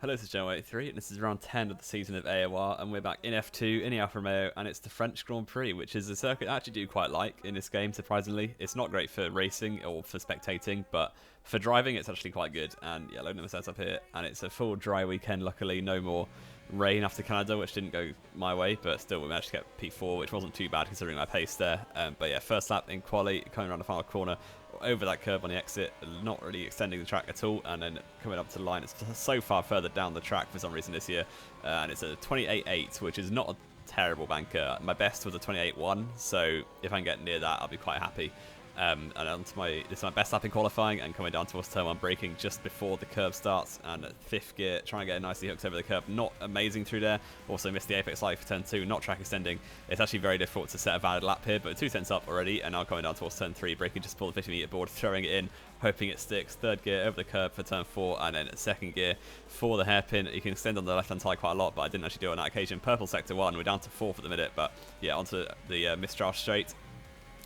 Hello, this is Joe83, and this is round 10 of the season of AOR, and we're back in F2 in the Alfa Romeo, and it's the French Grand Prix, which is a circuit I actually do quite like in this game, surprisingly. It's not great for racing or for spectating, but for driving it's actually quite good. And yeah, loading the setup here, and it's a full dry weekend, luckily. No more rain after Canada, which didn't go my way, but still we managed to get P4, which wasn't too bad considering my pace there. But yeah, first lap in quali, coming around the final corner, over that curve on the exit, not really extending the track at all, and then coming up to the line. It's so far further down the track for some reason this year, and it's a 28.8, which is not a terrible banker. My best was a 28.1, so if I can get near that, I'll be quite happy. And onto this is my best lap in qualifying, and coming down towards turn 1, braking just before the curve starts, and at 5th gear, trying to get it nicely hooked over the curve. Not amazing through there. Also missed the apex light for turn 2, not track extending. It's actually very difficult to set a valid lap here, but 2 tenths up already, and now coming down towards turn 3, braking just pull the 50-meter board, throwing it in, hoping it sticks. 3rd gear over the curve for turn 4, and then 2nd gear for the hairpin. You can extend on the left-hand side quite a lot, but I didn't actually do it on that occasion. Purple sector 1, we're down to 4th at the minute, but yeah, onto the Mistral straight.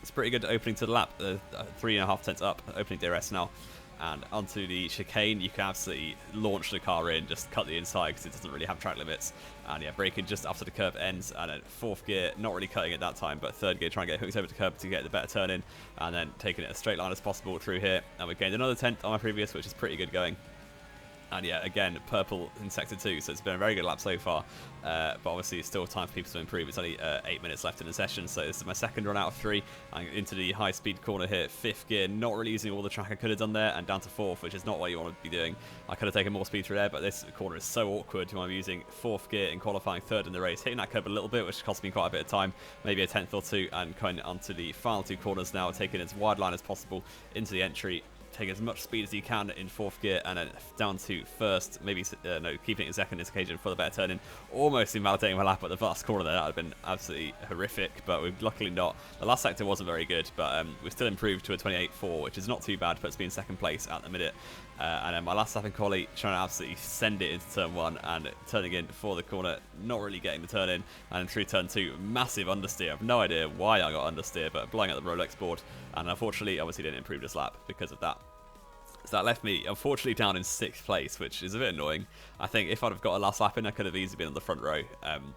It's pretty good opening to the lap, 3.5 tenths up, opening DRS now. And onto the chicane, you can absolutely launch the car in, just cut the inside because it doesn't really have track limits. And yeah, braking just after the curve ends, and then 4th gear, not really cutting it that time, but 3rd gear trying to get hooked over the curb to get the better turn in, and then taking it as straight line as possible through here. And we gained another 10th on my previous, which is pretty good going. And yeah, again, purple in sector 2, so it's been a very good lap so far. But obviously, it's still time for people to improve. It's only 8 minutes left in the session, so this is my second run out of 3. I'm into the high-speed corner here, 5th gear, not really using all the track I could have done there, and down to 4th, which is not what you want to be doing. I could have taken more speed through there, but this corner is so awkward. I'm using 4th gear in qualifying, 3rd in the race, hitting that curb a little bit, which cost me quite a bit of time, maybe a 10th or 2, and going onto the final 2 corners now, taking as wide line as possible into the entry. Take as much speed as you can in 4th gear, and then down to 1st, maybe no, keeping it in 2nd this occasion for the better turn in. Almost invalidating my lap at the last corner there. That would have been absolutely horrific, but we've luckily not. The last sector wasn't very good, but we still improved to a 28.4, which is not too bad, puts me in 2nd place at the minute. And then my last lap in quali, trying to absolutely send it into turn 1 and turning in for the corner, not really getting the turn in, and then through turn 2, massive understeer. I have no idea why I got understeer, but blowing out the Rolex board, and unfortunately, obviously didn't improve this lap because of that. So that left me, unfortunately, down in 6th place, which is a bit annoying. I think if I'd have got a last lap in, I could have easily been on the front row.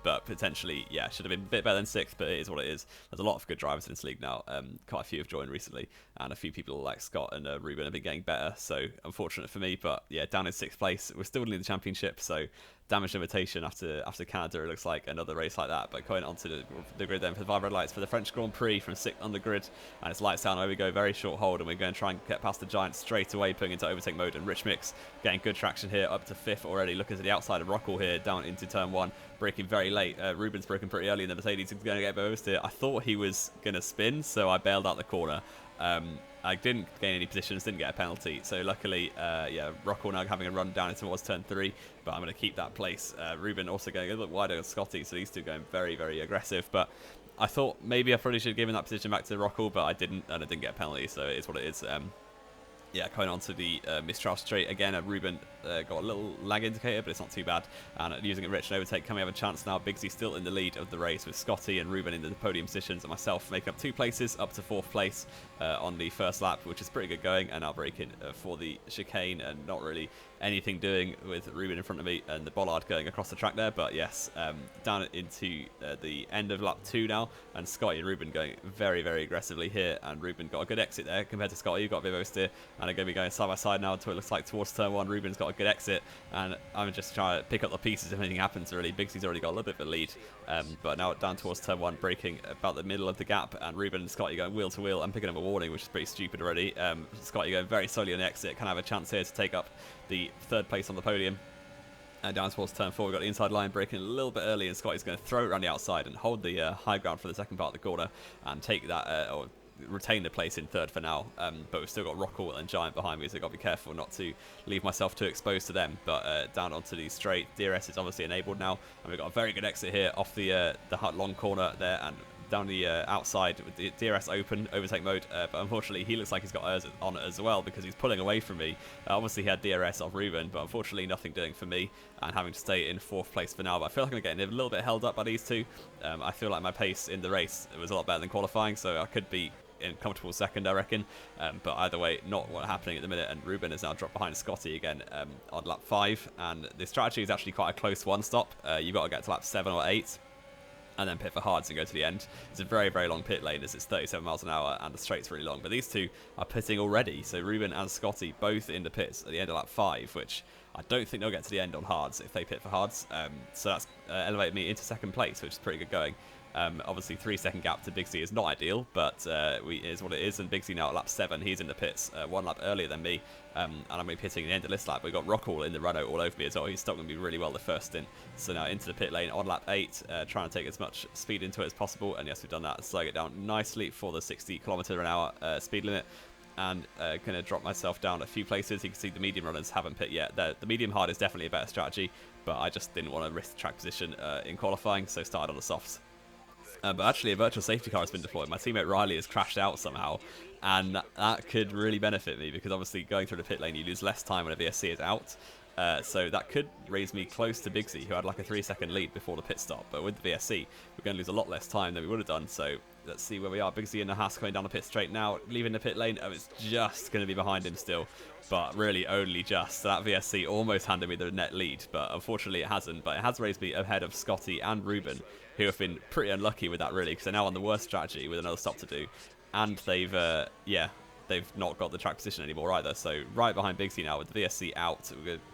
But potentially, yeah, should have been a bit better than 6th, but it is what it is. There's a lot of good drivers in this league now. Quite a few have joined recently, and a few people like Scott and Ruben have been getting better. So unfortunate for me, but yeah, down in 6th place. We're still leading the championship, so damage limitation after Canada, it looks like another race like that. But going onto the grid then for the 5 red lights for the French Grand Prix from 6th on the grid, and it's lights down. Away we go, very short hold, and we're going to try and get past the Giant straight away, putting into overtake mode. And Rich Mix getting good traction here, up to 5th already. Looking to the outside of Rockall here, down into turn 1, braking very late. Ruben's broken pretty early in the Mercedes. He's going to get oversteer. I thought he was going to spin, so I bailed out the corner. I didn't gain any positions, didn't get a penalty, so luckily, yeah, Rockall now having a run down towards turn 3, but I'm going to keep that place. Ruben also going a little bit wider than Scotty, so these two going very, very aggressive, but I thought maybe I probably should have given that position back to Rockall, but I didn't, and I didn't get a penalty, so it is what it is. Yeah, going on to the Mistral straight again. Ruben got a little lag indicator, but it's not too bad. And using a rich overtake, can we have a chance now? Bigsy still in the lead of the race with Scotty and Ruben in the podium positions, and myself making up 2 places up to 4th place on the first lap, which is pretty good going. And now braking for the chicane, and not really anything doing with Ruben in front of me and the bollard going across the track there. But yes, down into the end of lap 2 now, and Scotty and Ruben going very, very aggressively here. And Ruben got a good exit there compared to Scotty, who got a bit of oversteer. And are going to be going side by side now until it looks like towards turn 1. Ruben's got a good exit, and I'm just trying to pick up the pieces if anything happens, really. Bigsy's already got a little bit of a lead, but now down towards turn 1, braking about the middle of the gap, and Ruben and Scotty going wheel to wheel. I'm picking up a warning, which is pretty stupid already. Scotty going very slowly on the exit, can have a chance here to take up the 3rd place on the podium. And down towards turn 4, we've got the inside line braking a little bit early, and Scotty's going to throw it around the outside and hold the high ground for the second part of the corner, and take that, or retain the place in 3rd for now, but we've still got Rockall and Giant behind me, so I've got to be careful not to leave myself too exposed to them. But down onto the straight, DRS is obviously enabled now, and we've got a very good exit here off the long corner there, and down the outside with the DRS open, overtake mode, but unfortunately he looks like he's got us on it as well because he's pulling away from me. Obviously he had DRS off Ruben, but unfortunately nothing doing for me, and having to stay in 4th place for now. But I feel like I'm getting a little bit held up by these two. I feel like my pace in the race was a lot better than qualifying, so I could be in comfortable second, I reckon. But either way, not what's happening at the minute. And Ruben has now dropped behind Scotty again on lap 5. And the strategy is actually quite a close one-stop. You've got to get to lap 7 or 8. And then pit for hards and go to the end. It's a very, very long pit lane as it's 37 miles an hour and the straight's really long. But these two are pitting already. So Ruben and Scotty both in the pits at the end of lap 5, which I don't think they'll get to the end on hards if they pit for hards. So that's elevated me into second place, which is pretty good going. Obviously, 3-second gap to Big C is not ideal, but it is what it is. And Big C now at lap 7, he's in the pits, 1 lap earlier than me. And I'm going to be pitting at the end of this lap. We've got Rockall in the Renault all over me as well. He's still going to be really well the first stint. So now into the pit lane on lap 8, trying to take as much speed into it as possible. And yes, we've done that. Slowing it down nicely for the 60 km/h speed limit. And going to drop myself down a few places. You can see the medium runners haven't pit yet. The medium hard is definitely a better strategy, but I just didn't want to risk track position in qualifying, so started on the softs. But actually, a virtual safety car has been deployed. My teammate Riley has crashed out somehow, and that could really benefit me because obviously going through the pit lane, you lose less time when a VSC is out. So that could raise me close to Big C, who had like a 3-second lead before the pit stop. But with the VSC, we're going to lose a lot less time than we would have done. So let's see where we are. Big C and the Haas coming down the pit straight now, leaving the pit lane. Oh, it's just going to be behind him still, but really only just. So that VSC almost handed me the net lead, but unfortunately it hasn't. But it has raised me ahead of Scotty and Ruben, who have been pretty unlucky with that really, because they're now on the worst strategy with another stop to do. And they've, they've not got the track position anymore either. So right behind Big C now with the VSC out.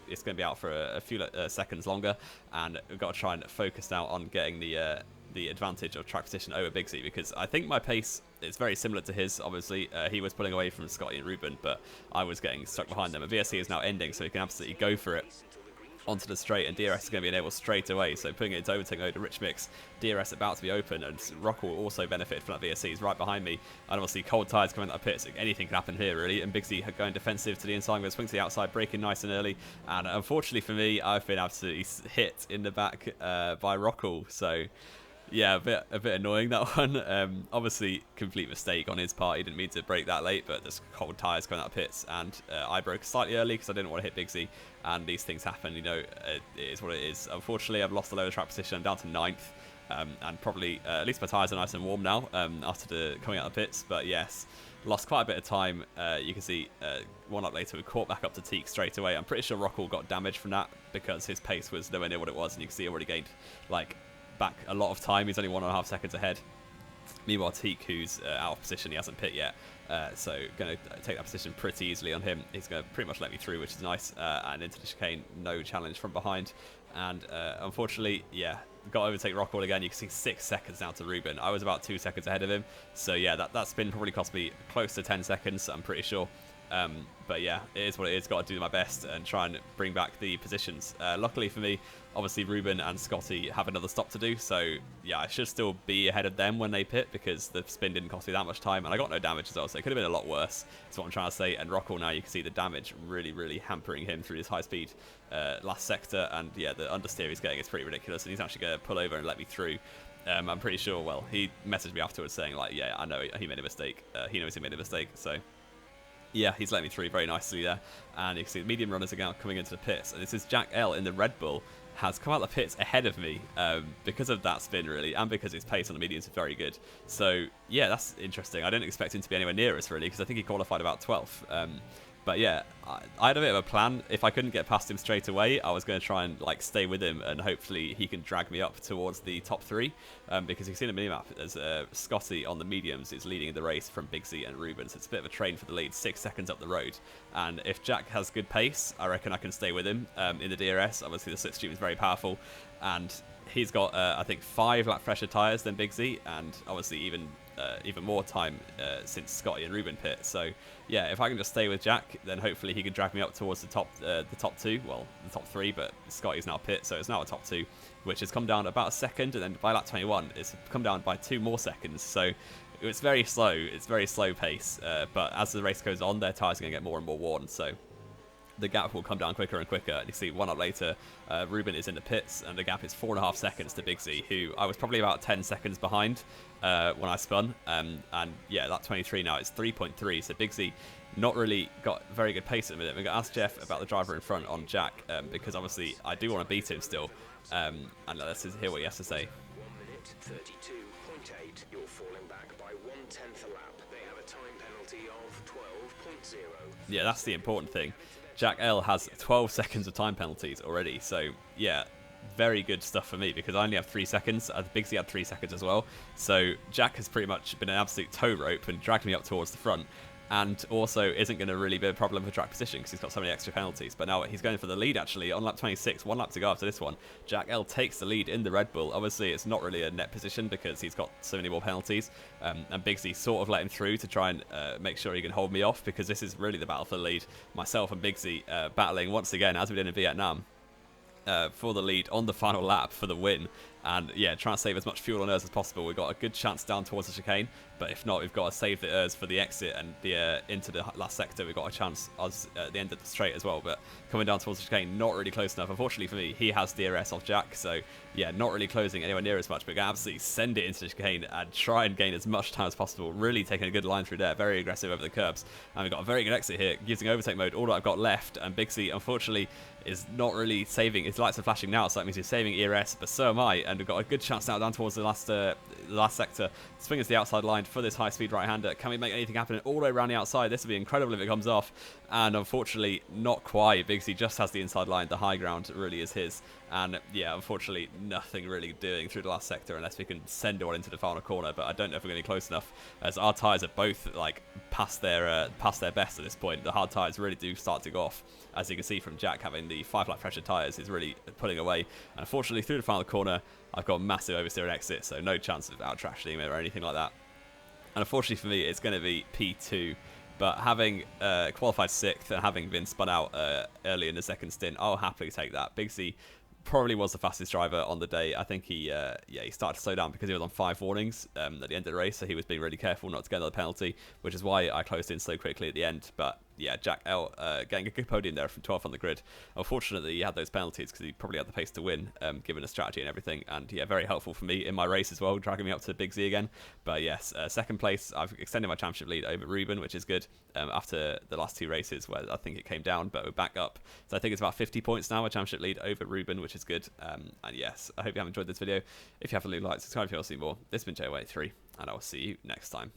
It's going to be out for a few seconds longer, and we've got to try and focus now on getting the advantage of track position over Big C, because I think my pace is very similar to his. Obviously, he was pulling away from Scotty and Ruben, but I was getting stuck behind them. And VSC is now ending, so he can absolutely go for it onto the straight, and DRS is going to be enabled straight away, so putting it into overtaking over to Rich Mix. DRS about to be open, and Rock will also benefit from that VSC. He's right behind me, and obviously cold tyres coming out of pits. Anything can happen here really, and Big C going defensive to the inside. I'm going to swing to the outside, braking nice and early, and unfortunately for me, I've been absolutely hit in the back by Rockall. So yeah, a bit annoying that one. Obviously, complete mistake on his part. He didn't mean to brake that late, but there's cold tyres coming out of pits, and I broke slightly early because I didn't want to hit Big Z. And these things happen, you know. It is what it is. Unfortunately, I've lost a load of track position. I'm down to 9th, and probably at least my tyres are nice and warm now after coming out of pits. But yes, lost quite a bit of time. You can see 1 lap later we caught back up to Teak straight away. I'm pretty sure Rockall got damaged from that because his pace was nowhere near what it was, and you can see he already gained like back a lot of time. He's only 1.5 seconds ahead. Meanwhile, Teak, who's out of position, he hasn't pit yet, so going to take that position pretty easily on him. He's going to pretty much let me through, which is nice, and into the chicane, no challenge from behind. And unfortunately, yeah, got to overtake Rockall again. You can see 6 seconds now to Ruben. I was about 2 seconds ahead of him, so yeah, that spin probably cost me close to 10 seconds, I'm pretty sure. But yeah, it is what it is. Got to do my best and try and bring back the positions. Luckily for me, obviously Ruben and Scotty have another stop to do, so yeah, I should still be ahead of them when they pit because the spin didn't cost me that much time, and I got no damage as well, so it could have been a lot worse. That's what I'm trying to say. And Rockall now, you can see the damage really hampering him through this high speed last sector, and yeah, the understeer he's getting is pretty ridiculous, and he's actually going to pull over and let me through. I'm pretty sure, well, he messaged me afterwards saying like, yeah, I know he made a mistake. He knows he made a mistake, so yeah, he's let me through very nicely there. And you can see the medium runners are now coming into the pits. And this is Jack L in the Red Bull has come out the pits ahead of me because of that spin, really, and because his pace on the mediums is very good. So yeah, that's interesting. I didn't expect him to be anywhere near us, really, because I think he qualified about 12th. But yeah, I had a bit of a plan. If I couldn't get past him straight away, I was going to try and like stay with him, and hopefully he can drag me up towards the top 3. Because you've seen a mini-map, there's Scotty on the mediums is leading the race from Big Z and Ruben, so it's a bit of a train for the lead, 6 seconds up the road. And if Jack has good pace, I reckon I can stay with him in the DRS. Obviously the slipstream is very powerful, and he's got I think 5 lap fresher tyres than Big Z, and obviously even more time since Scotty and Ruben pit. So yeah, if I can just stay with Jack, then hopefully he can drag me up towards the top 2, well, the top 3, but Scotty's now pit, so it's now a top 2, which has come down about a second, and then by lap 21 it's come down by 2 more seconds. So it's very slow, it's very slow pace, but as the race goes on, their tyres are going to get more and more worn, so the gap will come down quicker and quicker. And you see 1 up later, Ruben is in the pits, and the gap is 4.5 seconds to Big Z, who I was probably about 10 seconds behind when I spun. And yeah, that 23 now, it's 3.3. So Big Z not really got very good pace at the minute. We're going to ask Jeff about the driver in front on Jack, because obviously I do want to beat him still. And let's hear what he has to say. 1 minute 32.8. You're falling back by 1/10 a lap. They have a Yeah, that's the important thing. Jack L has 12 seconds of time penalties already, so yeah, very good stuff for me because I only have 3 seconds. Bigsy had 3 seconds as well, so Jack has pretty much been an absolute tow rope and dragged me up towards the front, and also isn't going to really be a problem for track position because he's got so many extra penalties. But now he's going for the lead actually on lap 26, 1 lap to go after this one. Jack L takes the lead in the Red Bull. Obviously it's not really a net position because he's got so many more penalties, and Bigsy sort of let him through to try and make sure he can hold me off, because this is really the battle for the lead. Myself and Bigsy battling once again as we did in Vietnam for the lead on the final lap for the win. And yeah, trying to save as much fuel on Urs as possible. We've got a good chance down towards the chicane, but if not, we've got to save the Urs for the exit and the into the last sector. We've got a chance at the end of the straight as well, but coming down towards the chicane, not really close enough. Unfortunately for me, he has DRS off Jack, so yeah, not really closing anywhere near as much, but absolutely send it into the chicane and try and gain as much time as possible. Really taking a good line through there, very aggressive over the curbs, and we've got a very good exit here using overtake mode. All that I've got left, and Bigsy unfortunately is not really saving. His lights are flashing now, so that means he's saving ERS, but so am I, and we've got a good chance now down towards the last sector. Swing is the outside line for this high-speed right-hander. Can we make anything happen all the way around the outside? This would be incredible if it comes off, and unfortunately not quite. Bigsy just has the inside line. The high ground really is his, and yeah, unfortunately nothing really doing through the last sector unless we can send it on into the final corner, but I don't know if we're going to be close enough, as our tyres are both like past their best at this point. The hard tyres really do start to go off, as you can see from Jack having the 5-lap pressure tyres is really pulling away. And unfortunately through the final corner I've got massive oversteer and exit, so no chance of out trashing him or anything like that. And unfortunately for me it's going to be P2, but having qualified 6th and having been spun out early in the second stint, I'll happily take that. Bigsy probably was the fastest driver on the day. I think he started to slow down because he was on 5 warnings at the end of the race, so he was being really careful not to get another penalty, which is why I closed in so quickly at the end. But yeah, Jack L getting a good podium there from 12th on the grid. Unfortunately, he had those penalties because he probably had the pace to win, given the strategy and everything. And yeah, very helpful for me in my race as well, dragging me up to Big Z again. But yes, second place, I've extended my championship lead over Ruben, which is good, after the last 2 races where I think it came down, but we're back up. So I think it's about 50 points now, a championship lead over Ruben, which is good. And yes, I hope you have enjoyed this video. If you have, leave a like, subscribe if you want to see more. This has been JO83, and I will see you next time.